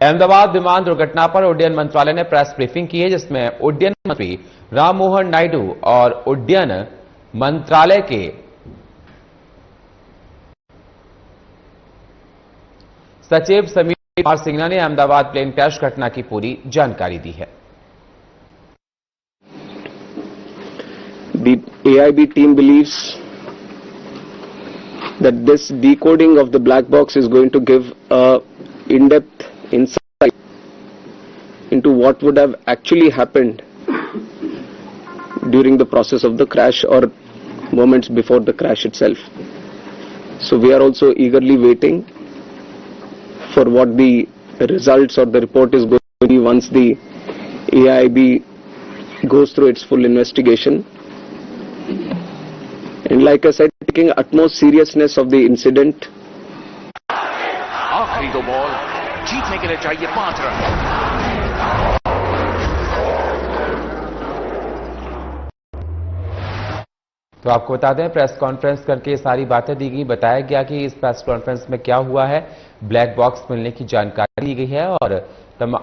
अहमदाबाद विमान दुर्घटना पर उड्डयन मंत्रालय ने प्रेस ब्रीफिंग की है, जिसमें उड्डयन मंत्री राम मोहन नायडू और उड्डयन मंत्रालय के सचिव समीर कुमार सिंघना ने अहमदाबाद प्लेन क्रैश घटना की पूरी जानकारी दी है। The AIB team believes that this decoding of the black box is going to give a in-depth insight into what would have actually happened during the process of the crash or moments before the crash itself. So we are also eagerly waiting for what the results or the report is going to be once the AIB goes through its full investigation. And like I said, taking utmost seriousness of the incident. आखिरी दो ball जीतने के लिए चाहिए 5 run. तो आपको बता दें, प्रेस कॉन्फ्रेंस करके सारी बातें दी गई। बताया गया कि इस प्रेस कॉन्फ्रेंस में क्या हुआ है, ब्लैक बॉक्स मिलने की जानकारी दी गई है और तमाम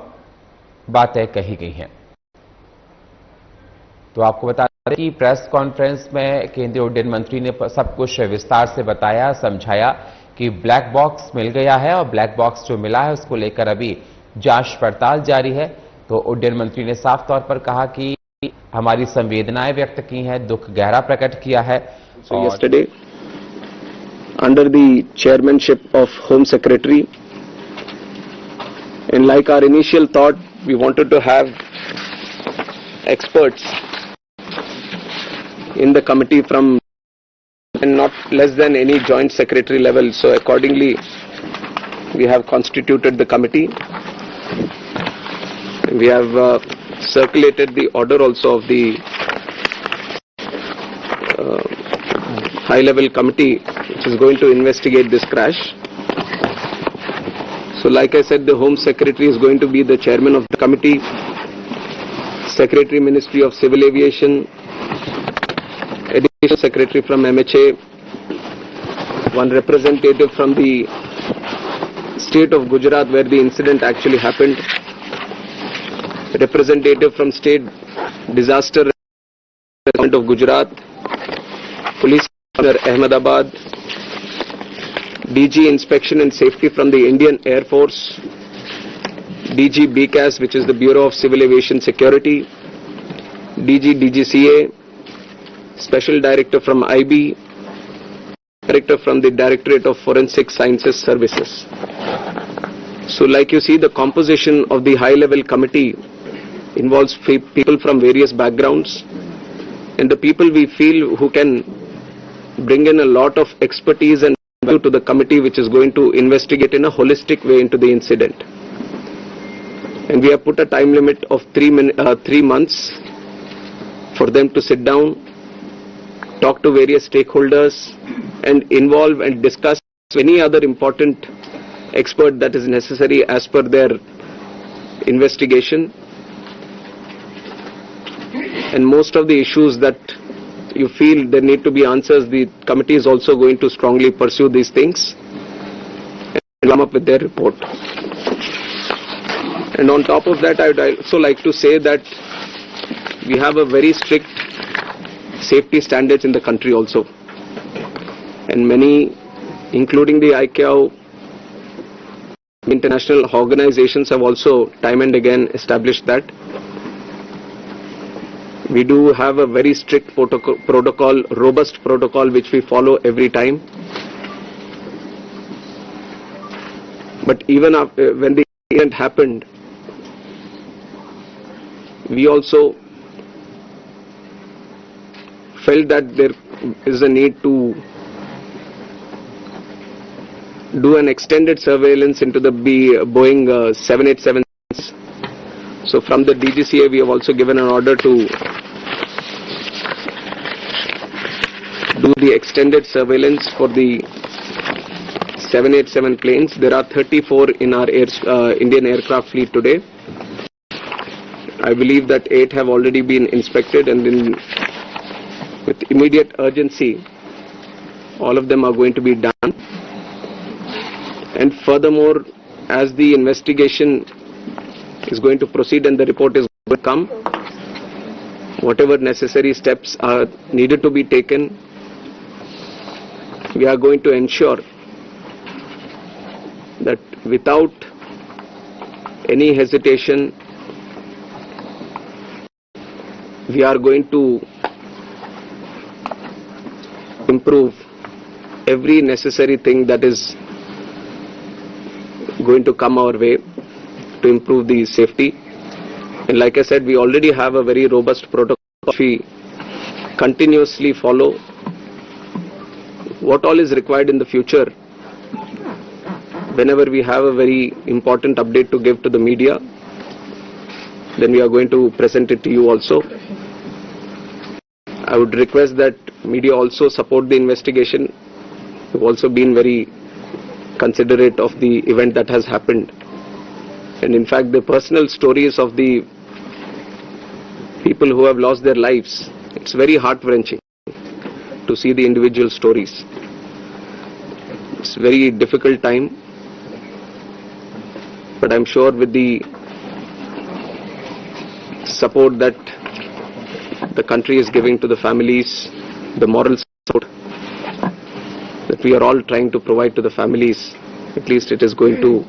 बातें कही गई हैं। तो आपको बता दें कि प्रेस कॉन्फ्रेंस में केंद्रीय उड्डयन मंत्री ने सब कुछ विस्तार से बताया, समझाया कि ब्लैक बॉक्स मिल गया है और ब्लैक बॉक्स जो मिला है उसको लेकर अभी जांच पड़ताल जारी है। तो उड्डयन मंत्री ने साफ तौर पर कहा कि हमारी संवेदनाएं व्यक्त की हैं, दुख गहरा प्रकट किया है। So yesterday, under the chairmanship of Home Secretary, and like our initial thought, we wanted to have experts in the committee from and not less than any joint secretary level. So accordingly, we have constituted the committee. We have circulated the order also of the high-level committee which is going to investigate this crash. So like I said, the Home Secretary is going to be the chairman of the committee, Secretary Ministry of Civil Aviation, Additional Secretary from MHA, one representative from the state of Gujarat where the incident actually happened, representative from State Disaster of Gujarat, Police Commissioner Ahmedabad, DG Inspection and Safety from the Indian Air Force, DG BCAS, which is the Bureau of Civil Aviation Security, DG DGCA, Special Director from IB, Director from the Directorate of Forensic Sciences Services. So like you see, the composition of the high-level committee involves people from various backgrounds, and the people we feel who can bring in a lot of expertise and value to the committee which is going to investigate in a holistic way into the incident. And we have put a time limit of 3 months for them to sit down, talk to various stakeholders and involve and discuss any other important expert that is necessary as per their investigation. And most of the issues that you feel there need to be answers, the committee is also going to strongly pursue these things and come up with their report. And on top of that, I would also like to say that we have a very strict safety standards in the country also. And many, including the ICAO, international organizations have also time and again established that. We do have a very strict protocol, robust protocol which we follow every time. But even after, when the incident happened, we also felt that there is a need to do an extended surveillance into the Boeing 787. So from the DGCA, we have also given an order to do the extended surveillance for the 787 planes. There are 34 in our Indian aircraft fleet today. I believe that 8 have already been inspected, and then with immediate urgency, all of them are going to be done. And furthermore, as the investigation is going to proceed and the report is going to come, whatever necessary steps are needed to be taken, we are going to ensure that without any hesitation, we are going to improve every necessary thing that is going to come our way to improve the safety. And like I said, we already have a very robust protocol. We continuously follow what all is required in the future. Whenever we have a very important update to give to the media, then we are going to present it to you also. I would request that media also support the investigation. We've also been very considerate of the event that has happened. And in fact, the personal stories of the people who have lost their lives, it's very heart-wrenching to see the individual stories. It's a very difficult time, but I'm sure with the support that the country is giving to the families, the moral support that we are all trying to provide to the families, at least it is going to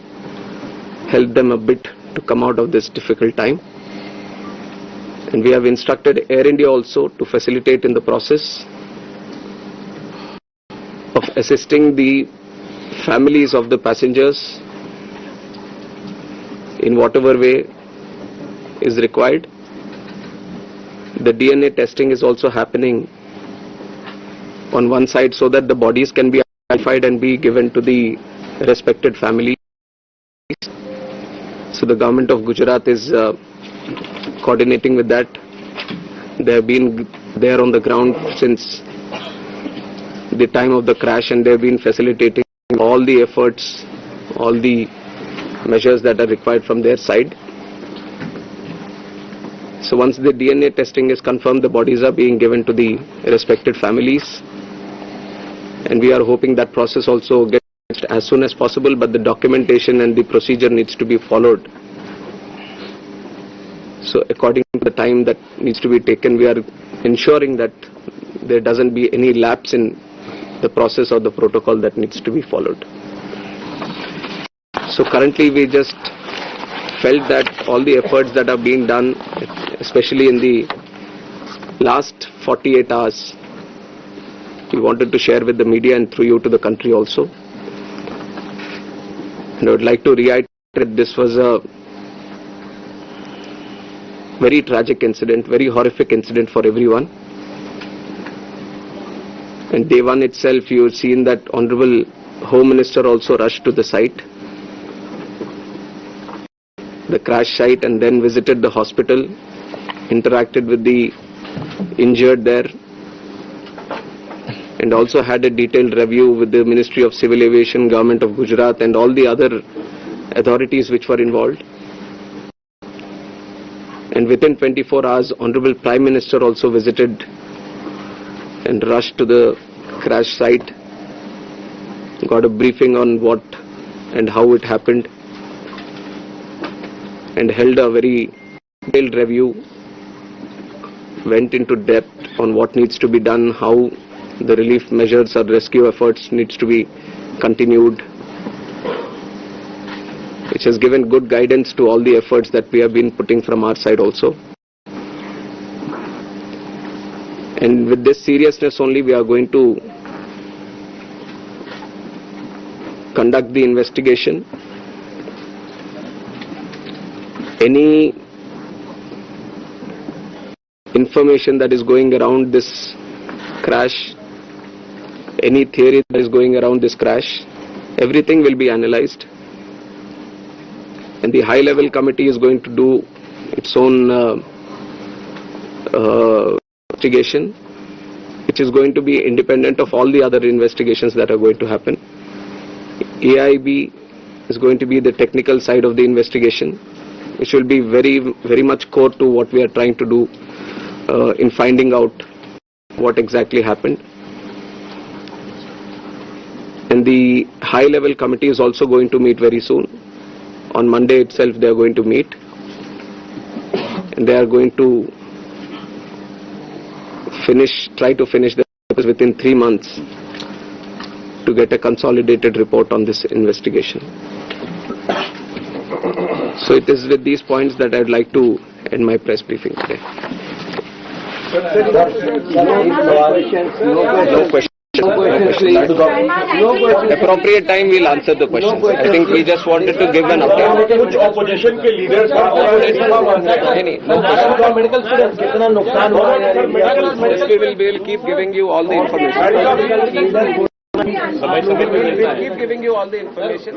help them a bit to come out of this difficult time. And we have instructed Air India also to facilitate in the process of assisting the families of the passengers in whatever way is required. The DNA testing is also happening on one side so that the bodies can be identified and be given to the respected families. So the government of Gujarat is coordinating with that. They have been there on the ground since the time of the crash, and they have been facilitating all the efforts, all the measures that are required from their side. So once the DNA testing is confirmed, the bodies are being given to the respected families, and we are hoping that process also gets as soon as possible, but the documentation and the procedure needs to be followed. So according to the time that needs to be taken, we are ensuring that there doesn't be any lapse in the process or the protocol that needs to be followed. So currently we just felt that all the efforts that are being done, especially in the last 48 hours, we wanted to share with the media and through you to the country also. And I would like to reiterate this was a very tragic incident, very horrific incident for everyone. And day one itself, you have seen that Honorable Home Minister also rushed to the site, the crash site, and then visited the hospital, interacted with the injured there, and also had a detailed review with the Ministry of Civil Aviation, Government of Gujarat, and all the other authorities which were involved. And within 24 hours, Honorable Prime Minister also visited and rushed to the crash site, got a briefing on what and how it happened, and held a very detailed review, went into depth on what needs to be done, how the relief measures or rescue efforts needs to be continued, which has given good guidance to all the efforts that we have been putting from our side also. And with this seriousness only, we are going to conduct the investigation. Any information that is going around this crash, any theory that is going around this crash, everything will be analyzed. And the high-level committee is going to do its own investigation, which is going to be independent of all the other investigations that are going to happen. AIB is going to be the technical side of the investigation, which will be very much core to what we are trying to do in finding out what exactly happened. And the high-level committee is also going to meet very soon, On Monday itself, they are going to meet, and they are going to try to finish the process within 3 months to get a consolidated report on this investigation. So it is with these points that I would like to end my press briefing today. No questions. Appropriate time we'll answer the questions. I think we just wanted to give an update. कुछ opposition के leaders No medical students कितना नुकसान हुआ है? we will keep giving you all the information. We'll keep giving you all the information.